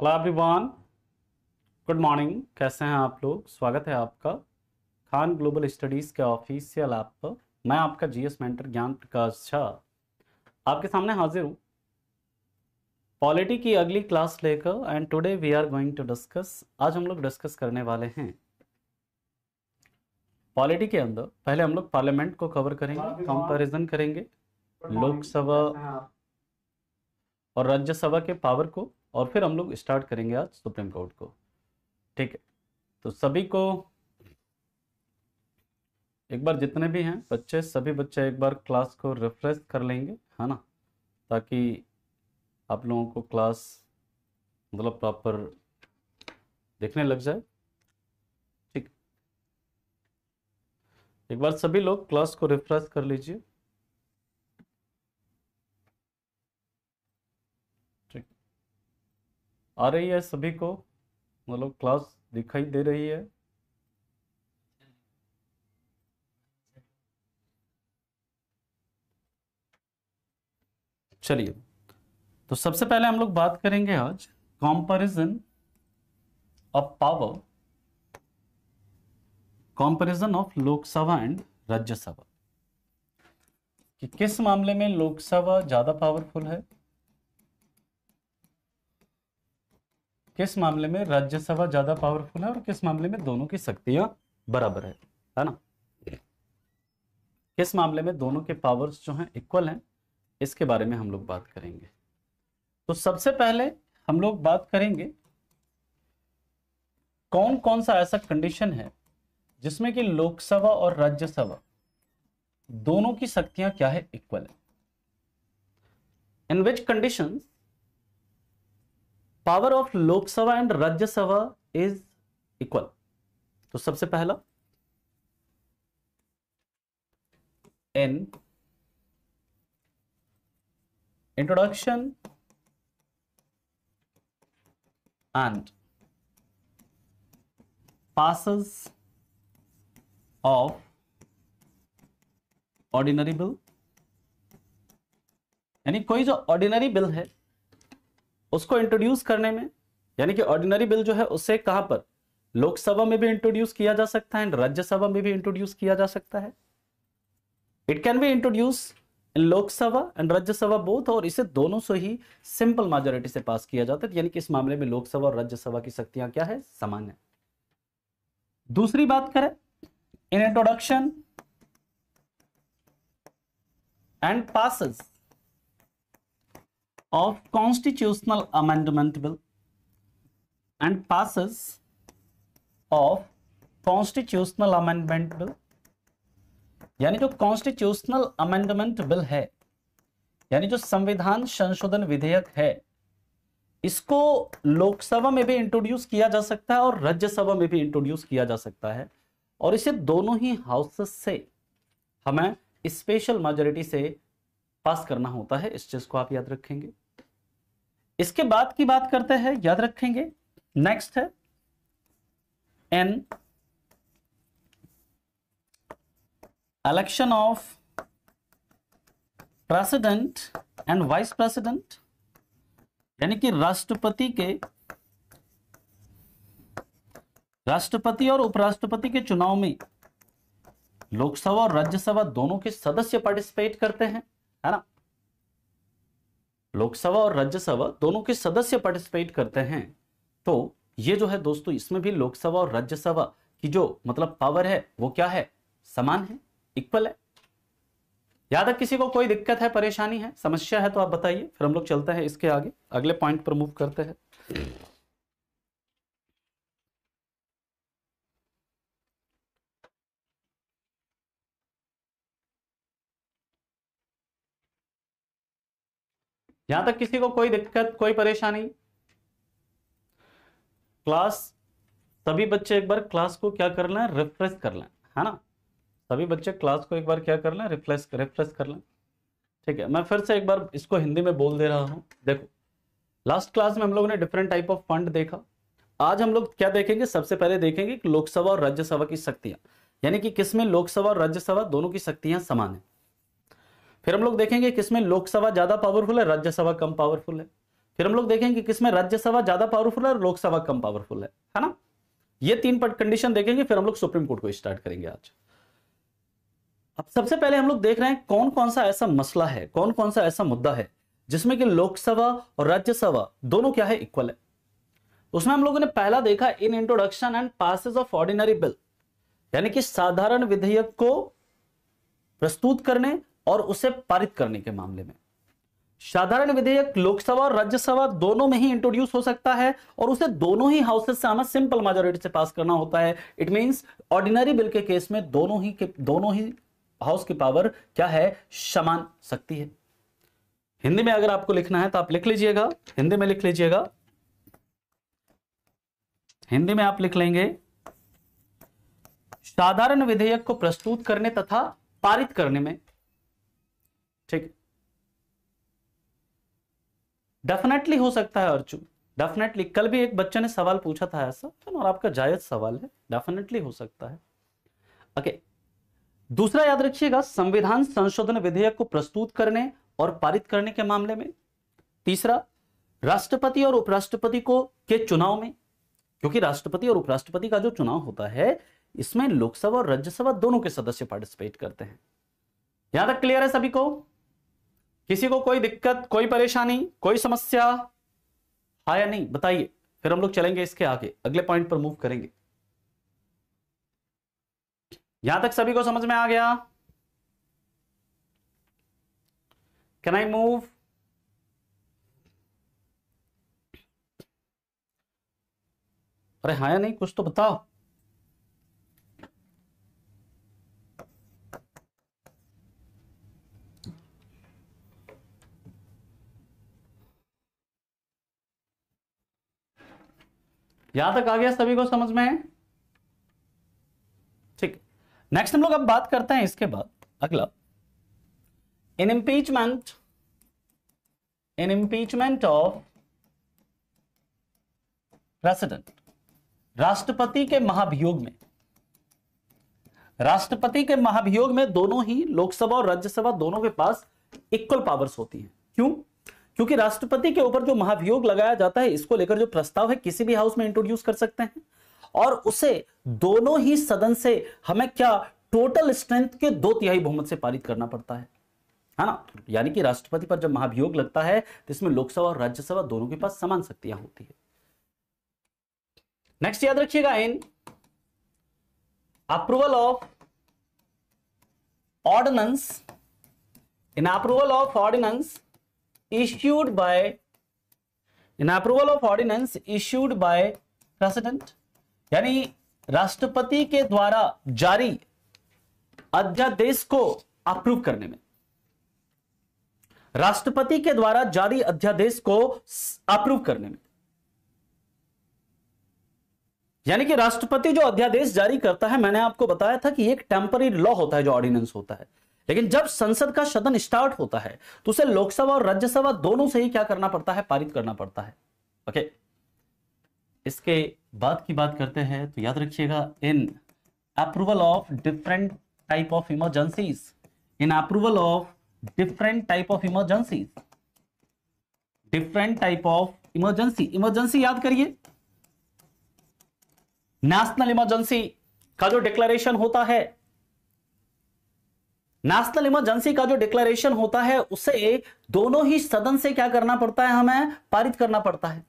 Hello everyone, good morning. कैसे हैं आप लोग? स्वागत है आपका खान ग्लोबल स्टडीज़ के ऑफिशियल ऐप पर। मैं आपका जीएस मेंटर ज्ञान प्रकाश झा आपके सामने हाजिर हूँ पॉलिटी की अगली क्लास लेकर। And today we are going to discuss, आज हम लोग डिस्कस करने वाले हैं पॉलिटी के अंदर। पहले हम लोग पार्लियामेंट को कवर करेंगे, कंपैरिजन करेंगे लोकसभा और राज्यसभा के पावर को, और फिर हम लोग स्टार्ट करेंगे आज सुप्रीम कोर्ट को। ठीक है, तो सभी को एक बार, जितने भी हैं बच्चे, सभी बच्चे एक बार क्लास को रिफ्रेश कर लेंगे, है ना, ताकि आप लोगों को क्लास मतलब प्रॉपर देखने लग जाए। ठीक, एक बार सभी लोग क्लास को रिफ्रेश कर लीजिए। ठीक, आ रही है सभी को, मतलब क्लास दिखाई दे रही है? चलिए, तो सबसे पहले हम लोग बात करेंगे आज comparison of power, comparison of Lok Sabha and Rajya Sabha, कि किस मामले में लोकसभा ज्यादा पावरफुल है, किस मामले में राज्यसभा ज्यादा पावरफुल है, और किस मामले में दोनों की शक्तियां बराबर है ना। किस मामले में दोनों के पावर्स जो हैं इक्वल हैं, इसके बारे में हम लोग बात करेंगे। तो सबसे पहले हम लोग बात करेंगे कौन कौन सा ऐसा कंडीशन है जिसमें कि लोकसभा और राज्यसभा दोनों की शक्तियां क्या है, इक्वल है। In which conditions power of Lok Sabha and Rajya Sabha is equal. तो सबसे पहला, in introduction and passes of ordinary bill, यानी कोई जो ऑर्डिनरी बिल है उसको इंट्रोड्यूस करने में, यानी कि ऑर्डिनरी बिल जो है उसे कहां पर, लोकसभा में भी इंट्रोड्यूस किया जा सकता है एंड राज्यसभा में भी इंट्रोड्यूस किया जा सकता है। It can be introduce in Lok Sabha and Rajya Sabha both, और इसे दोनों से ही सिंपल मेजॉरिटी से पास किया जाता है, यानी कि इस मामले में लोकसभा और राज्यसभा की शक्तियां क्या है, समान है। दूसरी बात करें, इन introduction and passes of constitutional amendment bill and passes of constitutional amendment bill, यानी जो कॉन्स्टिट्यूशनल अमेंडमेंट बिल है, यानी जो संविधान संशोधन विधेयक है, इसको लोकसभा में भी इंट्रोड्यूस किया जा सकता है और राज्यसभा में भी इंट्रोड्यूस किया जा सकता है, और इसे दोनों ही हाउसेस से हमें स्पेशल मेजॉरिटी से पास करना होता है। इस चीज को आप याद रखेंगे। इसके बाद की बात करते हैं, याद रखेंगे। नेक्स्ट है an election of president and vice president, यानी कि राष्ट्रपति और उपराष्ट्रपति के चुनाव में लोकसभा और राज्यसभा दोनों के सदस्य पार्टिसिपेट करते हैं, है ना। लोकसभा और राज्यसभा दोनों के सदस्य पार्टिसिपेट करते हैं। तो ये जो है दोस्तों, इसमें भी लोकसभा और राज्यसभा की जो मतलब पावर है वो क्या है, समान है, इक्वल है। याद है? किसी को कोई दिक्कत है, परेशानी है, समस्या है तो आप बताइए, फिर हम लोग चलते हैं इसके आगे, अगले पॉइंट पर मूव करते हैं। यहां तक किसी को कोई दिक्कत, कोई परेशानी? क्लास, सभी बच्चे एक बार क्लास को क्या कर लें, रिफ्रेश कर लें, है ना। सभी बच्चे क्लास को एक बार क्या कर लें, रिफ्रेश कर लें। ठीक है, मैं फिर से एक बार इसको हिंदी में बोल दे रहा हूं। देखो, लास्ट क्लास में हम लोगों ने डिफरेंट टाइप ऑफ फंड देखा। आज हम लोग क्या देखेंगे, सबसे पहले देखेंगे कि लोकसभा और राज्यसभा की शक्तियां, यानी कि किसमें लोकसभा और राज्यसभा दोनों की शक्तियां समान है। फिर हम लोग देखेंगे किसमें लोकसभा ज्यादा पावरफुल है, राज्यसभा कम पावरफुल है। फिर हम लोग देखेंगे किसमें राज्यसभा ज्यादा पावरफुल है और लोकसभा कम पावरफुल है ना। ये 3 कंडीशन देखेंगे, फिर हम लोग सुप्रीम कोर्ट को स्टार्ट करेंगे आज। अब सबसे पहले हम लोग देख रहे हैं कौन कौन सा ऐसा मसला है, कौन कौन सा ऐसा मुद्दा है जिसमें कि लोकसभा और राज्यसभा दोनों क्या है, इक्वल है। उसमें हम लोगों ने पहला देखा in introduction and passage of ordinary bill, यानी कि साधारण विधेयक को प्रस्तुत करने और उसे पारित करने के मामले में। साधारण विधेयक लोकसभा और राज्यसभा दोनों में ही इंट्रोड्यूस हो सकता है और उसे दोनों ही हाउसेस से हमें सिंपल मेजॉरिटी से पास करना होता है। इट मींस ऑर्डिनरी बिल के केस में दोनों ही हाउस की पावर क्या है, समान शक्ति है। हिंदी में अगर आपको लिखना है तो आप लिख लीजिएगा, हिंदी में लिख लीजिएगा, हिंदी में आप लिख लेंगे साधारण विधेयक को प्रस्तुत करने तथा पारित करने में, ठीक, डेफिनेटली हो सकता है अर्जुन, डेफिनेटली। कल भी एक बच्चे ने सवाल पूछा था ऐसा, और आपका जायज सवाल है, डेफिनेटली हो सकता है। ओके, दूसरा याद रखिएगा संविधान संशोधन विधेयक को प्रस्तुत करने और पारित करने के मामले में। तीसरा राष्ट्रपति और उपराष्ट्रपति को के चुनाव में, क्योंकि राष्ट्रपति और उपराष्ट्रपति का जो चुनाव होता है इसमें लोकसभा और राज्यसभा दोनों के सदस्य पार्टिसिपेट करते हैं। यहां तक क्लियर है सभी को? किसी को कोई दिक्कत, कोई परेशानी, कोई समस्या है या नहीं, बताइए, फिर हम लोग चलेंगे इसके आगे, अगले पॉइंट पर मूव करेंगे। यहां तक सभी को समझ में आ गया? Can I move? अरे हाँ या नहीं, कुछ तो बताओ। यहां तक आ गया सभी को समझ में? ठीक, नेक्स्ट हम लोग अब बात करते हैं इसके बाद अगला, इन इम्पीचमेंट ऑफ प्रेसिडेंट। राष्ट्रपति के महाभियोग में, राष्ट्रपति के महाभियोग में दोनों ही लोकसभा और राज्यसभा दोनों के पास इक्वल पावर्स होती हैं। क्यों? क्योंकि राष्ट्रपति के ऊपर जो महाभियोग लगाया जाता है, इसको लेकर जो प्रस्ताव है किसी भी हाउस में इंट्रोड्यूस कर सकते हैं और उसे दोनों ही सदन से हमें क्या, टोटल स्ट्रेंथ के 2/3 बहुमत से पारित करना पड़ता है ना। यानी कि राष्ट्रपति पर जब महाभियोग लगता है तो इसमें लोकसभा और राज्यसभा दोनों के पास समान शक्तियां होती है। नेक्स्ट याद रखिएगा, in approval of ordinance, in approval of ordinance issued by president, यानी राष्ट्रपति के द्वारा जारी अध्यादेश को अप्रूव करने में, राष्ट्रपति के द्वारा जारी अध्यादेश को अप्रूव करने में, यानी कि राष्ट्रपति जो अध्यादेश जारी करता है, मैंने आपको बताया था कि एक टेम्पररी लॉ होता है जो ऑर्डिनेंस होता है, लेकिन जब संसद का सदन स्टार्ट होता है तो उसे लोकसभा और राज्यसभा दोनों से ही क्या करना पड़ता है, पारित करना पड़ता है। ओके, इसके बाद की बात करते हैं तो याद रखिएगा, in approval of different type of emergencies, in approval of different type of emergencies, different type of emergency, emergency याद करिए, नेशनल इमरजेंसी का जो डिक्लेरेशन होता है, नेशनल इमरजेंसी का जो डिक्लेरेशन होता है उसे दोनों ही सदन से क्या करना पड़ता है, हमें पारित करना पड़ता है।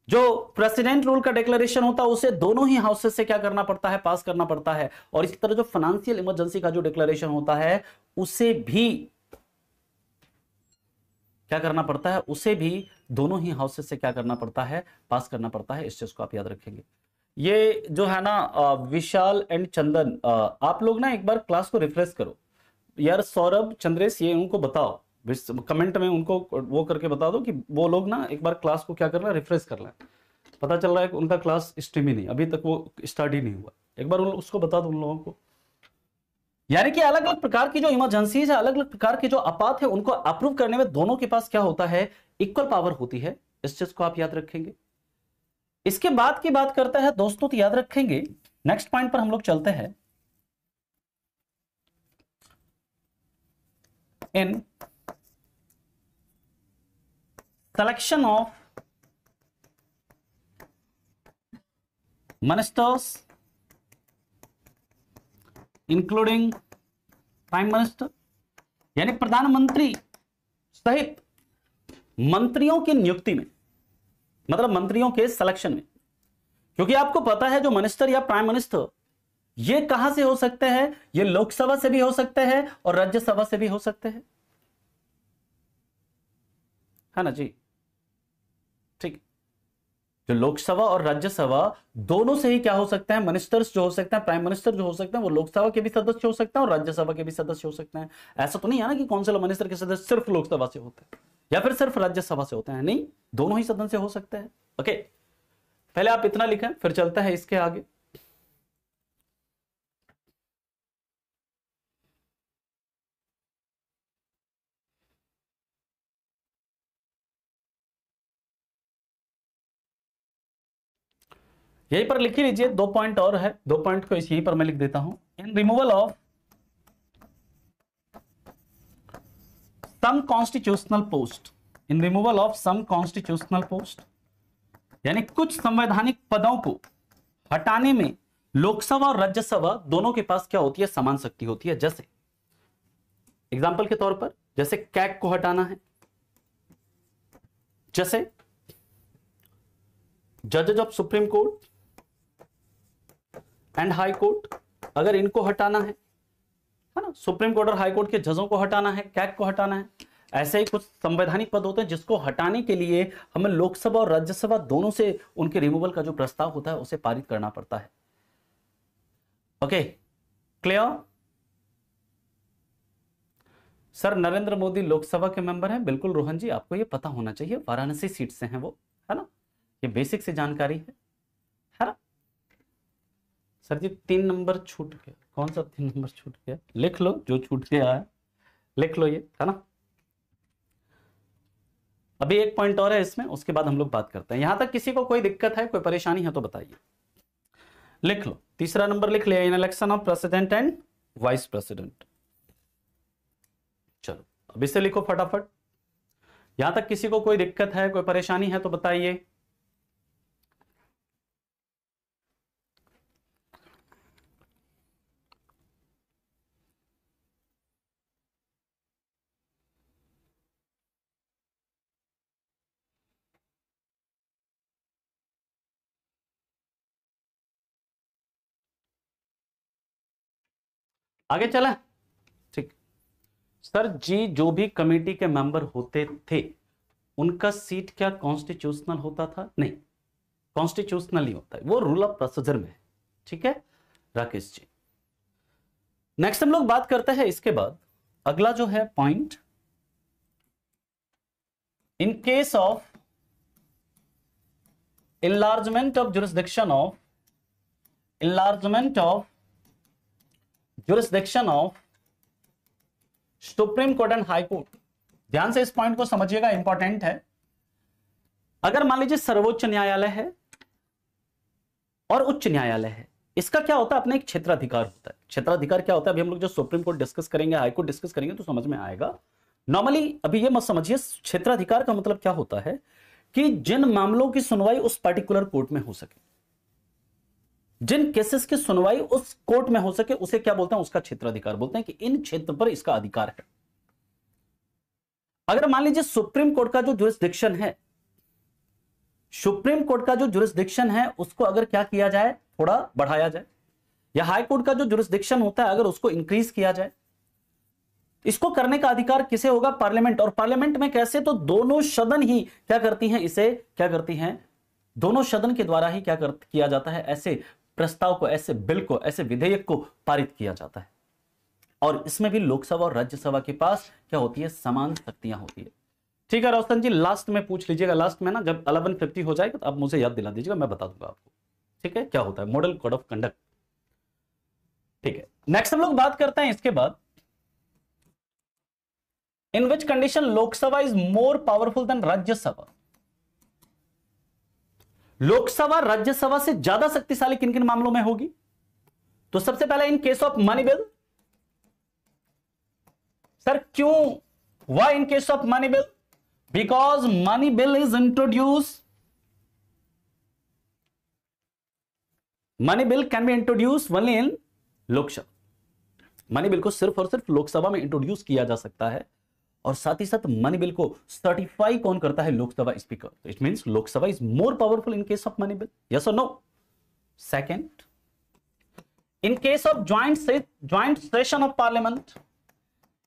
जो प्रेसिडेंट रूल का डिक्लेरेशन होता है उसे दोनों ही हाउसेस से क्या करना पड़ता है, पास करना पड़ता है। और इसी तरह जो फाइनेंशियल इमरजेंसी का जो डिक्लेरेशन होता है उसे भी क्या करना पड़ता है, उसे भी दोनों ही हाउसेस से क्या करना पड़ता है, पास करना पड़ता है। इस चीज को आप याद रखेंगे। ये जो है ना विशाल एंड चंदन, आप लोग ना एक बार क्लास को रिफ्रेश करो यार। सौरभ, चंद्रेश, ये उनको बताओ कमेंट में, उनको वो करके बता दो कि वो लोग ना एक बार क्लास को क्या करना, रिफ्रेश कर लें। पता चल रहा है कि उनका क्लास स्ट्रीम ही नहीं, अभी तक वो स्टार्ट ही नहीं हुआ। एक बार उसको बता दो उन लोगों को। यानी कि अलग अलग प्रकार की जो इमरजेंसीज है, अलग अलग प्रकार के जो आपात है, उनको अप्रूव करने में दोनों के पास क्या होता है, इक्वल पावर होती है। इस चीज को आप याद रखेंगे। इसके बाद की बात करते हैं दोस्तों, तो याद रखेंगे नेक्स्ट पॉइंट पर हम लोग चलते हैं। इन selection of ministers including prime minister, यानी प्रधानमंत्री सहित मंत्रियों की नियुक्ति में, मतलब मंत्रियों के सिलेक्शन में। क्योंकि आपको पता है जो मिनिस्टर या प्राइम मिनिस्टर ये कहां से हो सकते हैं, ये लोकसभा से भी हो सकते हैं और राज्यसभा से भी हो सकते हैं, है ना जी। ठीक, जो लोकसभा और राज्यसभा दोनों से ही क्या हो सकते हैं, मिनिस्टर्स जो हो सकते हैं, प्राइम मिनिस्टर जो हो सकते हैं वो लोकसभा के भी सदस्य हो सकते हैं और राज्यसभा के भी सदस्य हो सकते हैं। ऐसा तो नहीं है ना कि काउंसिल मिनिस्टर के सदस्य सिर्फ लोकसभा से होते हैं या फिर सिर्फ राज्यसभा से होते हैं, नहीं, दोनों ही सदन से हो सकते हैं। ओके, पहले आप इतना लिखें, फिर चलते हैं इसके आगे। यहीं पर लिख लीजिए, 2 पॉइंट और है, 2 पॉइंट को यहीं पर मैं लिख देता हूं। In removal of some constitutional post, in removal of some constitutional post, यानी कुछ संवैधानिक पदों को हटाने में लोकसभा और राज्यसभा दोनों के पास क्या होती है, समान शक्ति होती है। जैसे एग्जाम्पल के तौर पर, जैसे कैग को हटाना है, जैसे जजेज of supreme court and high court, अगर इनको हटाना है ना, सुप्रीम कोर्ट और हाई कोर्ट के जजों को हटाना है, कैग को हटाना है, ऐसे ही कुछ संवैधानिक पद होते हैं जिसको हटाने के लिए हमें लोकसभा और राज्यसभा दोनों से उनके रिमूवल का जो प्रस्ताव होता है उसे पारित करना पड़ता है। Okay, clear? Sir Narendra Modi Lok Sabha के मेंबर हैं, बिल्कुल रोहन जी, आपको ये पता होना चाहिए, वाराणसी सीट से हैं वो, है ना, ये बेसिक से जानकारी है ना। सर जी 3 नंबर छूट गया, कौन सा 3 नंबर छूट गया, लिख लो जो छूट गया है, लिख लो ये, है ना। अभी एक पॉइंट और है इसमें, उसके बाद हम लोग बात करते हैं। यहां तक किसी को कोई दिक्कत है, कोई परेशानी है तो बताइए। लिख लो, तीसरा नंबर लिख लिया, in election of president and vice president. चलो अब इसे लिखो फटाफट। यहां तक किसी को कोई दिक्कत है, कोई परेशानी है तो बताइए। आगे चला, ठीक। सर जी जो भी कमेटी के मेंबर होते थे उनका सीट क्या कॉन्स्टिट्यूशनल होता था? नहीं, कॉन्स्टिट्यूशनल नहीं होता है, वो रूल ऑफ प्रोसीजर में है। ठीक है राकेश जी। नेक्स्ट हम लोग बात करते हैं इसके बाद, अगला जो है point, in case of enlargement of jurisdiction of supreme court and high court. ध्यान से इस पॉइंट को समझिएगा, इंपॉर्टेंट है। अगर मान लीजिए सर्वोच्च न्यायालय है और उच्च न्यायालय है, इसका क्या होता है, अपना एक क्षेत्राधिकार होता है। क्षेत्राधिकार क्या होता है, अभी हम लोग जो सुप्रीम कोर्ट डिस्कस करेंगे, हाई कोर्ट डिस्कस करेंगे तो समझ में आएगा। नॉर्मली अभी ये मत समझिए, क्षेत्राधिकार का मतलब क्या होता है कि जिन मामलों की सुनवाई उस पर्टिकुलर कोर्ट में हो सके, जिन केसेस की सुनवाई उस कोर्ट में हो सके, उसे क्या बोलते हैं, उसका क्षेत्राधिकार बोलते हैं कि इन क्षेत्र पर इसका अधिकार है। अगर मान लीजिए सुप्रीम कोर्ट का जो जुरिस्डिक्शन है, सुप्रीम कोर्ट का जो जुरिस्डिक्शन है उसको अगर क्या किया जाए, थोड़ा बढ़ाया जाए, या हाई कोर्ट का जो जुरिस्डिक्शन होता है अगर उसको इंक्रीज किया जाए, इसको करने का अधिकार किसे होगा, पार्लियामेंट। और पार्लियामेंट में कैसे, तो दोनों सदन ही क्या करती हैं, इसे क्या करती हैं, दोनों सदन के द्वारा ही क्या किया जाता है, ऐसे प्रस्ताव को, ऐसे बिल को, ऐसे विधेयक को पारित किया जाता है। और इसमें भी लोकसभा और राज्यसभा के पास क्या होती है, समान शक्तियां होती है। ठीक है रोशन जी, लास्ट में पूछ लीजिएगा, लास्ट में ना जब 11:50 हो जाएगा तो आप मुझे याद दिला दीजिएगा, मैं बता दूंगा आपको। ठीक है, क्या होता है मॉडल कोड ऑफ कंडक्ट। ठीक है, नेक्स्ट हम लोग बात करते हैं इसके बाद, in which condition Lok Sabha is more powerful than Rajya Sabha. Lok Sabha Rajya Sabha से ज्यादा शक्तिशाली किन किन मामलों में होगी? तो सबसे पहले in case of money bill. Sir क्यों, why in case of money bill? Because money bill is introduce, money bill can be introduce only in Lok Sabha. Money bill को सिर्फ और सिर्फ लोकसभा में इंट्रोड्यूस किया जा सकता है, और साथ ही साथ मनी बिल को सर्टिफाई कौन करता है? Lok Sabha speaker. It means Lok Sabha is more powerful in case of money bill, yes or no? Second, in case of joint session of parliament,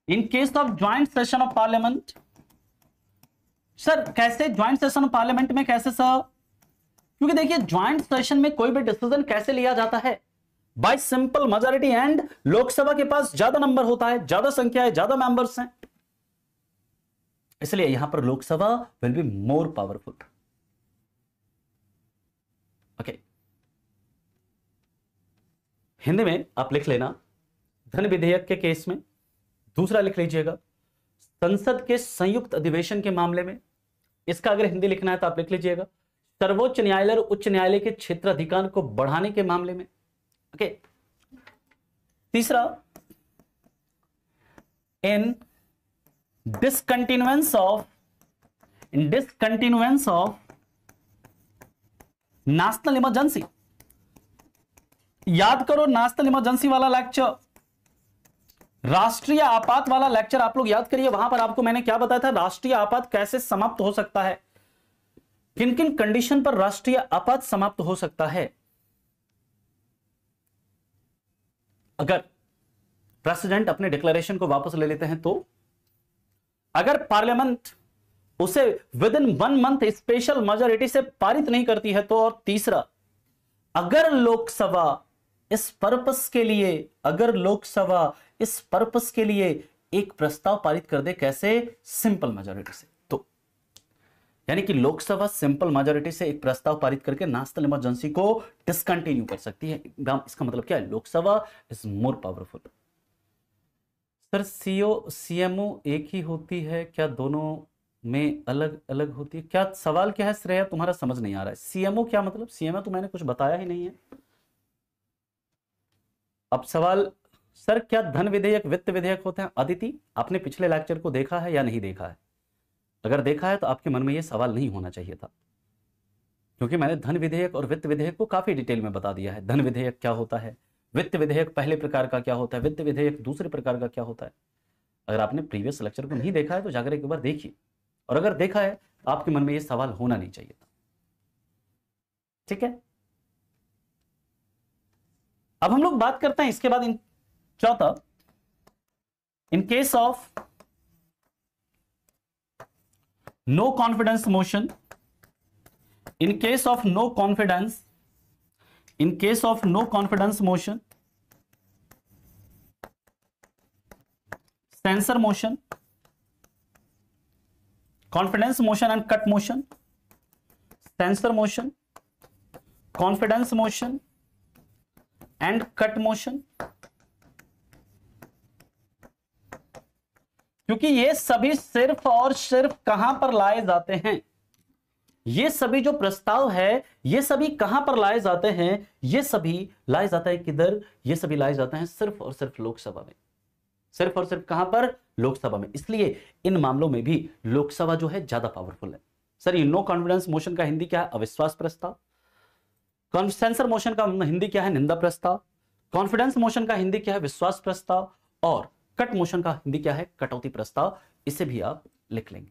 in case of joint session of parliament, sir कैसे joint session of parliament में कैसे sir? क्योंकि देखिए joint session में कोई भी decision कैसे लिया जाता है? Bye simple majority, and Lok Sabha के पास ज्यादा नंबर होता है, ज्यादा संख्या है, ज्यादा मेंबर्स हैं, इसलिए यहां पर Lok Sabha will be more powerful. Okay, Hindi में आप लिख लेना धन विधेयक के केस में। दूसरा लिख लीजिएगा संसद के संयुक्त अधिवेशन के मामले में, इसका अगर हिंदी लिखना है तो आप लिख लीजिएगा सर्वोच्च न्यायालय और उच्च न्यायालय के क्षेत्राधिकार को बढ़ाने के मामले में। ओके, तीसरा, इन डिसकंटिन्यूएंस ऑफ नेशनल इमरजेंसी। याद करो नेशनल इमरजेंसी वाला लेक्चर, राष्ट्रीय आपात वाला लेक्चर आप लोग याद करिए। वहां पर आपको मैंने क्या बताया था? राष्ट्रीय आपात कैसे समाप्त हो सकता है, किन किन कंडीशन पर राष्ट्रीय आपात समाप्त हो सकता है। अगर प्रेसिडेंट अपने डिक्लेरेशन को वापस ले लेते हैं तो, अगर पार्लियामेंट उसे with in 1 month special majority से पारित नहीं करती है तो, और तीसरा, अगर लोकसभा इस पर्पस के लिए एक प्रस्ताव पारित कर दे, कैसे? सिंपल मेजॉरिटी से। तो यानी कि लोकसभा सिंपल मेजॉरिटी से एक प्रस्ताव पारित करके नेशनल इमरजेंसी को डिसकंटिन्यू कर सकती है। इसका मतलब क्या है? Lok Sabha is more powerful. Sir CMO एक ही होती है क्या? दोनों में अलग अलग होती है क्या? सवाल क्या है श्रेया? तुम्हारा समझ नहीं आ रहा है। सीएमओ क्या मतलब? सीएमओ तो मैंने कुछ बताया ही नहीं है। अब सवाल, सर क्या धन विधेयक वित्त विधेयक होते हैं? अदिति, आपने पिछले लेक्चर को देखा है या नहीं देखा है? अगर देखा है तो आपके मन में यह सवाल नहीं होना चाहिए था, क्योंकि मैंने धन विधेयक और वित्त विधेयक को काफी डिटेल में बता दिया है। धन विधेयक क्या होता है, वित्त विधेयक पहले प्रकार का क्या होता है, वित्त विधेयक दूसरे प्रकार का क्या होता है। अगर आपने प्रीवियस लेक्चर को नहीं देखा है तो जाकर एक बार देखिए, और अगर देखा है तो आपके मन में यह सवाल होना नहीं चाहिए था। ठीक है, अब हम लोग बात करते हैं इसके बाद चौथा, in case of no confidence motion, in case of no confidence motion, censure motion, confidence motion and cut motion, censure motion, confidence motion and cut motion. क्योंकि ये सभी सिर्फ और सिर्फ कहां पर लाए जाते हैं? ये सभी जो प्रस्ताव है ये सभी कहां पर लाए जाते हैं? ये सभी लाए जाता है किधर? ये सभी लाए जाते हैं सिर्फ और सिर्फ लोकसभा में। सिर्फ और सिर्फ कहां पर? लोकसभा में। इसलिए इन मामलों में भी लोकसभा जो है ज्यादा पावरफुल है। सर ये नो कॉन्फिडेंस मोशन का हिंदी क्या है? अविश्वास प्रस्ताव। सेंसर मोशन का हिंदी क्या है? निंदा प्रस्ताव। कॉन्फिडेंस मोशन का हिंदी क्या है? विश्वास प्रस्ताव। और कट मोशन का हिंदी क्या है? कटौती प्रस्ताव। इसे भी आप लिख लेंगे।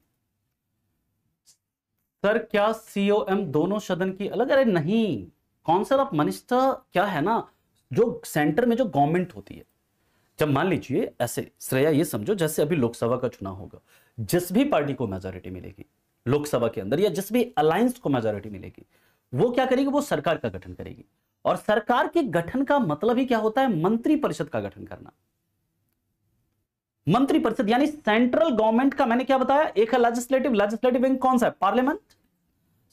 सर क्या सीओएम दोनों सदन की अलग? अरे नहीं, काउंसिल ऑफ मिनिस्टर क्या है ना, जो सेंटर में जो गवर्नमेंट होती है, जब मान लीजिए ऐसे श्रेया ये समझो जैसे अभी लोकसभा का चुनाव होगा, जिस भी पार्टी को मेजॉरिटी मिलेगी लोकसभा के अंदर, या जिस भी अलायंस को मेजॉरिटी मिलेगी, वो क्या करेगी? वो सरकार का गठन करेगी। और सरकार के गठन का मतलब ही क्या होता है? मंत्रिपरिषद का गठन करना। मंत्रिपरिषद यानी सेंट्रल गवर्नमेंट का, मैंने क्या बताया, एक है लेजिस्लेटिव विंग, कौन सा है? पार्लियामेंट।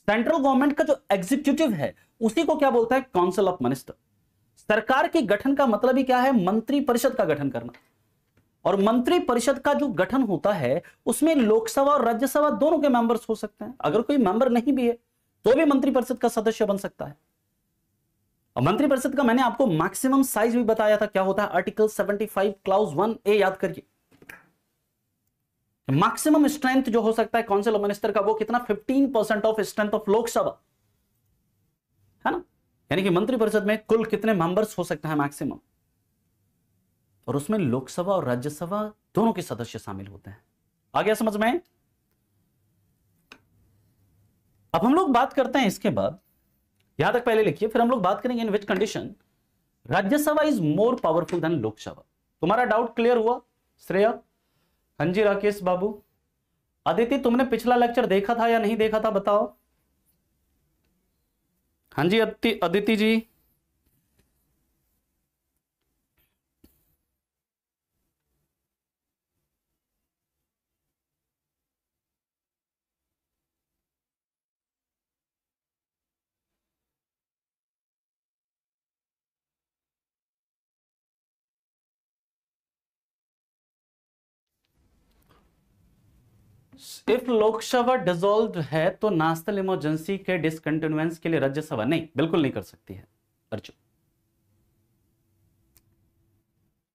सेंट्रल गवर्नमेंट का जो एग्जीक्यूटिव है उसी को क्या बोलता है? Council of minister. सरकार के गठन का मतलब ही क्या है? मंत्रिपरिषद का गठन करना। और मंत्रिपरिषद का जो गठन होता है उसमें लोकसभा और राज्यसभा दोनों के मेंबर्स हो सकते हैं। अगर कोई मेंबर नहीं भी है तो भी मंत्रिपरिषद का सदस्य बन सकता है। और मंत्रिपरिषद का मैंने आपको मैक्सिमम साइज भी बताया था, क्या होता है? आर्टिकल 75 क्लाउज 1A याद करिए। मैक्सिमम स्ट्रेंथ जो हो सकता है काउंसिल ऑफ मिनिस्टर का वो कितना 15% ऑफ स्ट्रेंथ ऑफ लोकसभा, है ना। यानी कि मंत्रिपरिषद में कुल कितने मेंबर्स हो सकते हैं मैक्सिमम, और उसमें लोकसभा और राज्यसभा दोनों के सदस्य शामिल होते हैं। आ गया समझ में। अब हम लोग बात करते हैं इसके बाद, यहां तक पहले लिखिए, फिर हम लोग बात करेंगे in which condition Rajya Sabha is more powerful than Lok Sabha. तुम्हारा डाउट क्लियर हुआ श्रेया? हाँ जी राकेश बाबू। अदिति तुमने पिछला लेक्चर देखा था या नहीं देखा था बताओ? हाँ जी अदिति जी। इफ लोकसभा डिसॉल्व है तो नेशनल इमरजेंसी के डिसकंटिन्यूएंस के लिए राज्यसभा नहीं, बिल्कुल नहीं कर सकती है अर्जुन,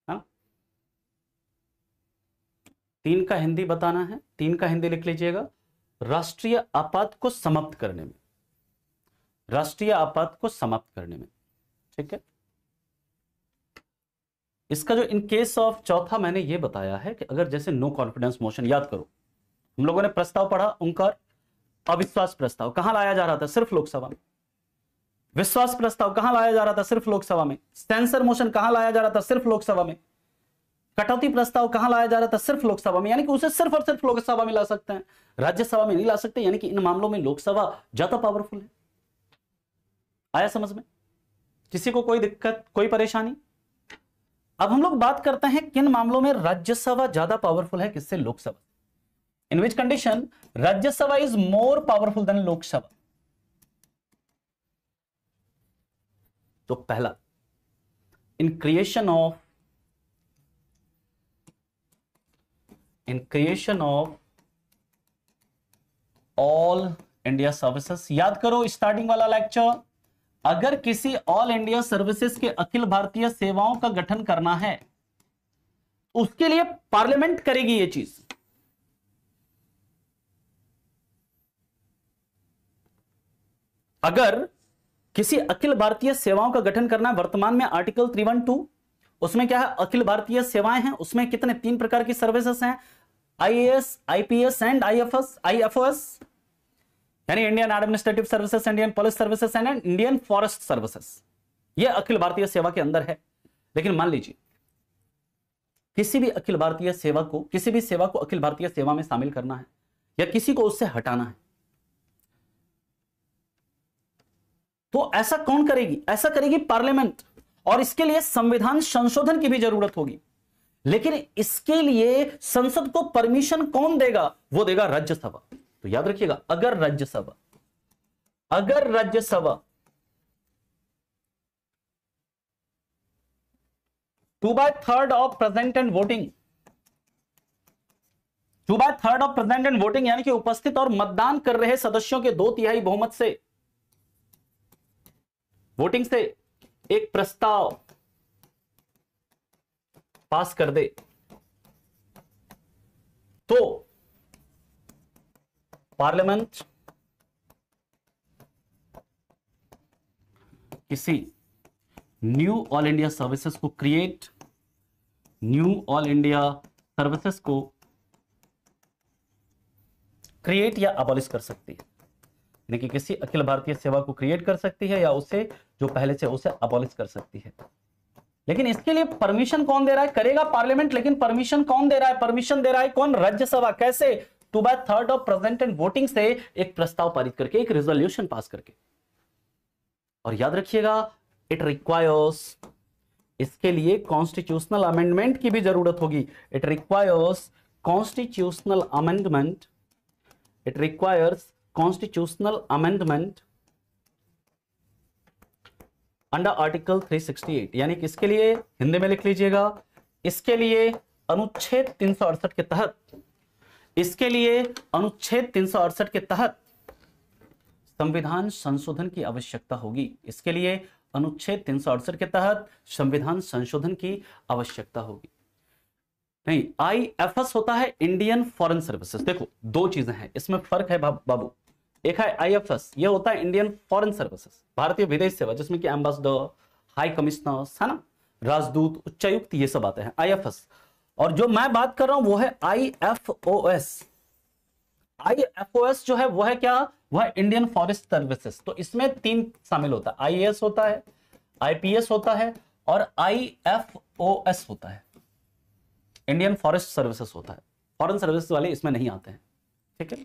हाँ। 3 का हिंदी बताना है, 3 का हिंदी लिख लीजिएगा। राष्ट्रीय आपात को समाप्त करने में, राष्ट्रीय आपात को समाप्त करने में, ठीक है। इसका जो इन केस ऑफ चौथा मैंने ये बताया है कि अगर जैसे नो कॉन्फिडेंस मोशन, याद करो हम लोगों ने प्रस्ताव पढ़ा, उनका अविश्वास प्रस्ताव कहां लाया जा रहा था? सिर्फ लोकसभा में। विश्वास प्रस्ताव कहां लाया जा रहा था? सिर्फ लोकसभा में। सेंसर मोशन कहां लाया जा रहा था? सिर्फ लोकसभा में। कटौती प्रस्ताव कहां लाया जा रहा था? सिर्फ लोकसभा में। यानी कि उसे सिर्फ और सिर्फ लोकसभा में ला सकते हैं, राज्यसभा में नहीं ला सकते। यानी कि इन मामलों में लोकसभा ज्यादा पावरफुल है। आया समझ में? किसी को कोई दिक्कत, कोई परेशानी? अब हम लोग बात करते हैं किन मामलों में राज्यसभा ज्यादा पावरफुल है किससे? Lok Sabha. In which condition Rajya Sabha is more powerful than Lok Sabha. तो पहला, in creation of all India services. याद करो स्टार्टिंग वाला लेक्चर, अगर किसी ऑल इंडिया सर्विसेज के अखिल भारतीय सेवाओं का गठन करना है उसके लिए पार्लियामेंट करेगी ये चीज। अगर किसी अखिल भारतीय सेवाओं का गठन करना है, वर्तमान में आर्टिकल 312 उसमें क्या है? अखिल भारतीय सेवाएं हैं, उसमें कितने 3 प्रकार की सर्विसेज हैं, आईएएस, आईपीएस एंड आईएफओएस, यानी Indian administrative services, Indian police services and Indian forest services. ये अखिल भारतीय सेवा के अंदर है। लेकिन मान लीजिए किसी भी अखिल भारतीय सेवा को, किसी भी सेवा को अखिल भारतीय सेवा में शामिल करना है या किसी को उससे हटाना है, तो ऐसा कौन करेगी? ऐसा करेगी पार्लियामेंट, और इसके लिए संविधान संशोधन की भी जरूरत होगी। लेकिन इसके लिए संसद को परमिशन कौन देगा? वो देगा राज्यसभा। तो याद रखिएगा, अगर Rajya Sabha 2/3 of present and voting, 2/3 of present and voting यानी कि उपस्थित और मतदान कर रहे सदस्यों के 2/3 बहुमत से, वोटिंग से एक प्रस्ताव पास कर दे तो पार्लियामेंट किसी न्यू ऑल इंडिया सर्विसेज को create, knew all India services को क्रिएट या अबॉलिश कर सकती है। यानी कि किसी अखिल भारतीय सेवा को क्रिएट कर सकती है या उसे जो पहले से उसे अबॉलिश कर सकती है। लेकिन इसके लिए परमिशन कौन दे रहा है? करेगा पार्लियामेंट, लेकिन परमिशन कौन दे रहा है? परमिशन दे रहा है कौन? राज्यसभा। कैसे? 2/3 ऑफ प्रेजेंट एंड वोटिंग से एक प्रस्ताव पारित करके, एक रेजोल्यूशन पास करके। और याद रखिएगा, इट रिक्वायर्स, इसके लिए कॉन्स्टिट्यूशनल अमेंडमेंट की भी जरूरत होगी। It requires constitutional amendment, it requires constitutional amendment under article 368। यानी कि इसके लिए हिंदी में लिख लीजिएगा, इसके लिए अनुच्छेद 368 के तहत, इसके लिए अनुच्छेद 368 के तहत संविधान संशोधन की आवश्यकता होगी। इसके लिए अनुच्छेद 368 के तहत संविधान संशोधन की आवश्यकता होगी। नहीं, IFS होता है इंडियन फॉरेन सर्विसेज। देखो दो चीजें हैं, इसमें फर्क है बाबू। एक है IFS, ये होता है इंडियन फॉरेन सर्विसेज, भारतीय विदेश सेवा, जिसमें कि एम्बेसडर, हाई कमिश्नर, है ना, राजदूत, उच्चायुक्त, ये सब आते हैं IFS। और जो मैं बात कर रहा हूं वो है IFOS। IFOS जो है वो है क्या, वो है इंडियन फॉरेस्ट सर्विसेज। तो इसमें 3 शामिल होता है, IAS होता है, IPS होता है और IFOS होता है, इंडियन फॉरेस्ट सर्विसेज होता है। फॉरेन सर्विसेज वाले इसमें नहीं आते हैं, ठीक है,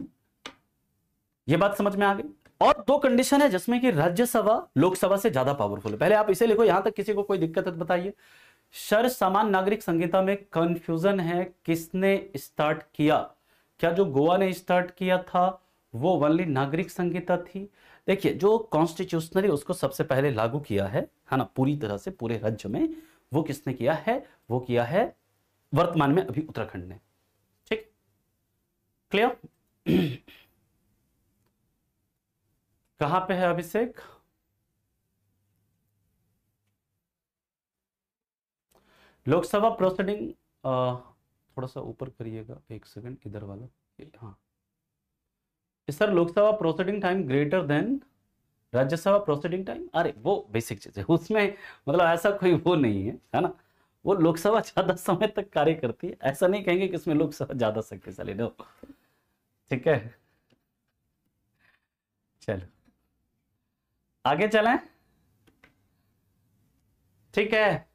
ये बात समझ में आ गई। और 2 कंडीशन है जिसमें कि राज्यसभा लोकसभा से ज्यादा पावरफुल है। पहले आप इसे लिखो, यहां तक किसी को कोई दिक्कत है तो बताइए। सर्व सामान्य नागरिक संहिता में कंफ्यूजन है, किसने स्टार्ट किया? क्या जो गोवा ने स्टार्ट किया था वो ओनली नागरिक संहिता थी? देखिए, जो कॉन्स्टिट्यूशनली उसको सबसे पहले लागू किया है ना, पूरी तरह से पूरे राज्य में, वो किसने किया है? वो किया है वर्तमान में अभी उत्तराखंड ने। ठीक, क्लियर? कहां पे है अभिषेक? लोकसभा प्रोसीडिंग थोड़ा सा ऊपर करिएगा, 1 सेकंड, इधर वाला, हाँ sir. Lok Sabha proceeding time greater than Rajya Sabha proceeding time, अरे वो बेसिक चीज है, उसमें मतलब ऐसा कोई वो नहीं है ना। वो लोकसभा ज्यादा समय तक कार्य करती है, ऐसा नहीं कहेंगे कि इसमें लोकसभा ज्यादा शक्तिशाली, नो, ठीक है। चलो आगे चलें, ठीक है।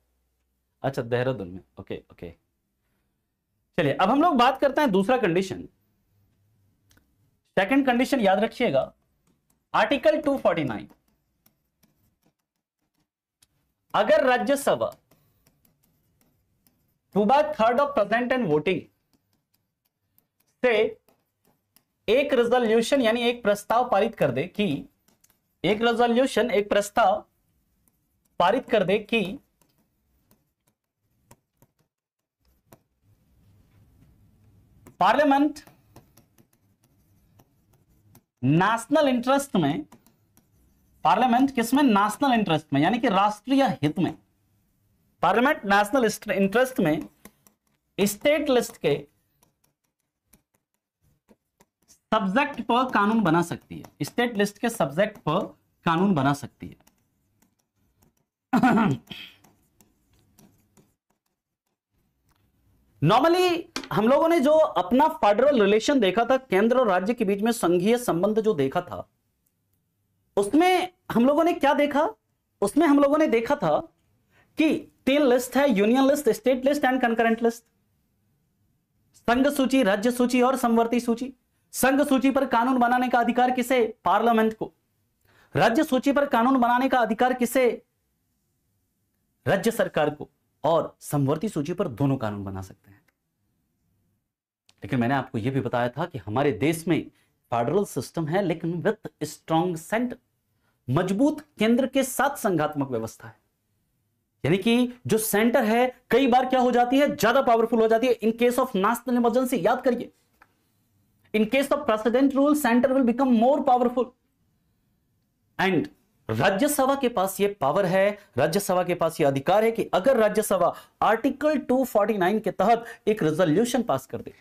अच्छा, देहरादून में, ओके ओके। चलिए अब हम लोग बात करते हैं दूसरा कंडीशन। सेकंड कंडीशन याद रखिएगा, आर्टिकल 249। अगर Rajya Sabha 2/3 of present and voting से एक रेजोल्यूशन यानी एक प्रस्ताव पारित कर दे कि, एक रेजोल्यूशन, एक प्रस्ताव पारित कर दे कि पार्लियामेंट नेशनल इंटरेस्ट में, पार्लियामेंट किसमें? नेशनल इंटरेस्ट में, यानी कि राष्ट्रीय हित में, पार्लियामेंट नेशनल इंटरेस्ट में स्टेट लिस्ट के सब्जेक्ट पर कानून बना सकती है, स्टेट लिस्ट के सब्जेक्ट पर कानून बना सकती है। नॉर्मली हम लोगों ने जो अपना फेडरल रिलेशन देखा था, केंद्र और राज्य के बीच में संघीय संबंध जो देखा था, उसमें हम लोगों ने क्या देखा? उसमें हम लोगों ने देखा था कि 3 लिस्ट है, union list, state list and concurrent list. संघ सूची, राज्य सूची और समवर्ती सूची। संघ सूची पर कानून बनाने का अधिकार किसे? पार्लियामेंट को। राज्य सूची पर कानून बनाने का अधिकार किसे? राज्य सरकार को। और समवर्ती सूची पर दोनों कानून बना सकते हैं। लेकिन मैंने आपको यह भी बताया था कि हमारे देश में फेडरल सिस्टम है, लेकिन विथ स्ट्रॉन्ग सेंटर, मजबूत केंद्र के साथ संघात्मक व्यवस्था है। यानी कि जो सेंटर है कई बार क्या हो जाती है? ज्यादा पावरफुल हो जाती है। इन केस ऑफ नेशनल इमरजेंसी, याद करिए, इन case of president rule, centre will become more powerful. And Rajya Sabha के पास यह पावर है, राज्यसभा के पास यह अधिकार है कि अगर राज्यसभा आर्टिकल 249 के तहत एक रेजोल्यूशन पास कर दे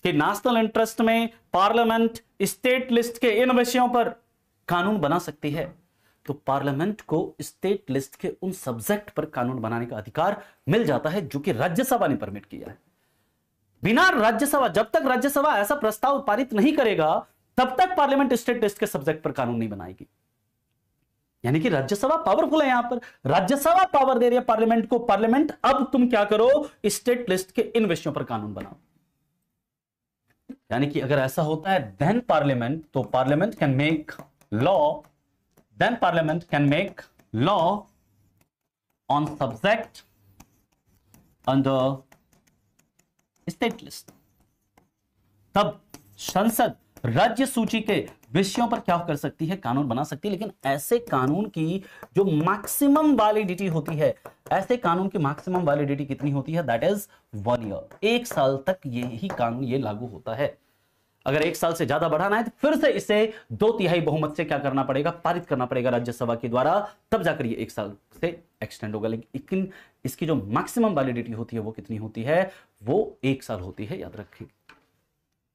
कि नेशनल इंटरेस्ट में पार्लियामेंट स्टेट लिस्ट के इन विषयों पर कानून बना सकती है, तो पार्लियामेंट को स्टेट लिस्ट के उन सब्जेक्ट पर कानून बनाने का अधिकार मिल जाता है जो कि राज्यसभा ने परमिट किया है। बिना राज्यसभा, जब तक राज्यसभा ऐसा प्रस्ताव पारित नहीं करेगा, तब तक पार्लियामेंट स्टेट लिस्ट के सब्जेक्ट पर कानून नहीं बनाएगी। यानी कि राज्यसभा पावरफुल है। यहां पर राज्यसभा पावर दे रही है पार्लियामेंट को, पार्लियामेंट अब तुम क्या करो? स्टेट लिस्ट के इन विषयों पर कानून बनाओ। यानी कि अगर ऐसा होता है, देन पार्लियामेंट, तो parliament can make law, then parliament can make law on subject under state list. तब संसद राज्य सूची के विषयों पर क्या कर सकती है? कानून बना सकती है। लेकिन ऐसे कानून की जो मैक्सिमम वैलिडिटी होती है, ऐसे कानून की मैक्सिमम वैलिडिटी कितनी होती है? दैट इज 1 ईयर, 1 साल तक यही कानून ये लागू होता है। अगर 1 साल से ज्यादा बढ़ाना है तो फिर से इसे 2/3 बहुमत से क्या करना पड़ेगा, पारित करना पड़ेगा राज्यसभा के द्वारा, तब जाकर ये 1 साल से एक्सटेंड होगा। लेकिन इसकी जो मैक्सिमम वैलिडिटी होती है वो कितनी होती है, वो 1 साल होती है, याद रखें।